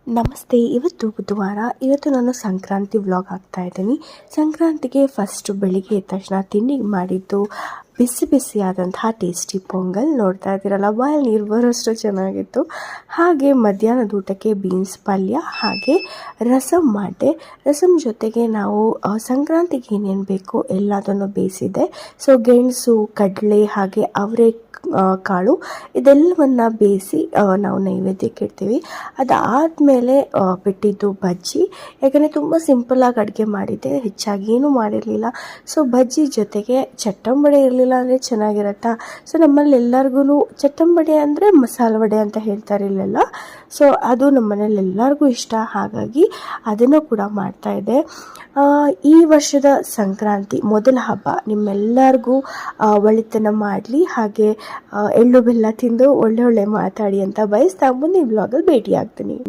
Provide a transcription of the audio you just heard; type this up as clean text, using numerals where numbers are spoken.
ನಮಸ್ತೆ. ಇವತ್ತು ಬುಧವಾರ. ಇವತ್ತು ನಾನು ಸಂಕ್ರಾಂತಿ ವ್ಲಾಗ್ ಹಾಕ್ತಾ ಇದ್ದೀನಿ. ಸಂಕ್ರಾಂತಿಗೆ ಫಸ್ಟ್ ಬೆಳಿಗ್ಗೆ ಎದ್ದ ತಕ್ಷಣ ತಿಂಡಿಗೆ ಮಾಡಿದ್ದು ಬಿಸಿ ಬಿಸಿಯಾದಂತಹ ಟೇಸ್ಟಿ ಪೊಂಗಲ್. ನೋಡ್ತಾ ಇದ್ದೀರಲ್ಲ, ಬಾಯಲ್ಲಿ ನೀರು ಬರೋಷ್ಟು ಚೆನ್ನಾಗಿತ್ತು. ಹಾಗೆ ಮಧ್ಯಾಹ್ನದ ಊಟಕ್ಕೆ ಬೀನ್ಸ್ ಪಲ್ಯ ಹಾಗೆ ರಸಮ್ ಮಾಡಿದೆ. ರಸಮ್ ಜೊತೆಗೆ ನಾವು ಸಂಕ್ರಾಂತಿಗೆ ಏನೇನು ಬೇಕೋ ಎಲ್ಲದನ್ನು ಬೇಯಿಸಿದೆ. ಸೊ ಗೆಣಸು, ಕಡಲೆ ಹಾಗೆ ಅವರೆ ಕಾಳು ಇದೆಲ್ಲವನ್ನು ಬೇಯಿಸಿ ನಾವು ನೈವೇದ್ಯಕ್ಕೆ ಇಡ್ತೀವಿ. ಅದಾದಮೇಲೆ ಬಿಟ್ಟಿದ್ದು ಬಜ್ಜಿ. ಯಾಕಂದರೆ ತುಂಬ ಸಿಂಪಲ್ಲಾಗಿ ಅಡುಗೆ ಮಾಡಿದ್ದೆ, ಹೆಚ್ಚಾಗಿ ಏನೂ ಮಾಡಿರಲಿಲ್ಲ. ಸೊ ಬಜ್ಜಿ ಜೊತೆಗೆ ಚಟ್ಟಂಬಡೆ ಇರಲಿಲ್ಲ ಅಂದರೆ ಚೆನ್ನಾಗಿರತ್ತಾ. ಸೊ ನಮ್ಮಲ್ಲಿ ಎಲ್ಲರಿಗೂ ಚಟ್ಟಂಬಡೆ ಅಂದರೆ ಮಸಾಲೆ ವಡೆ ಅಂತ ಹೇಳ್ತಾರೆ ಇಲ್ಲೆಲ್ಲ. ಸೊ ಅದು ನಮ್ಮ ಮನೇಲಿ ಎಲ್ಲರಿಗೂ ಇಷ್ಟ, ಹಾಗಾಗಿ ಅದನ್ನು ಕೂಡ ಮಾಡ್ತಾಯಿದ್ದೆ. ಈ ವರ್ಷದ ಸಂಕ್ರಾಂತಿ ಮೊದಲ ಹಬ್ಬ ನಿಮ್ಮೆಲ್ಲರಿಗೂ ಒಳಿತನ ಮಾಡಲಿ, ಹಾಗೆ ಎಳ್ಳು ಬೆಲ್ಲ ತಿಂದು ಒಳ್ಳೆ ಮಾತಾಡಿ ಅಂತ ಬಯಸ್ತಾ ಮುಂದಿನ ಬ್ಲಾಗಲ್ಲಿ ಭೇಟಿ ಆಗ್ತೀನಿ.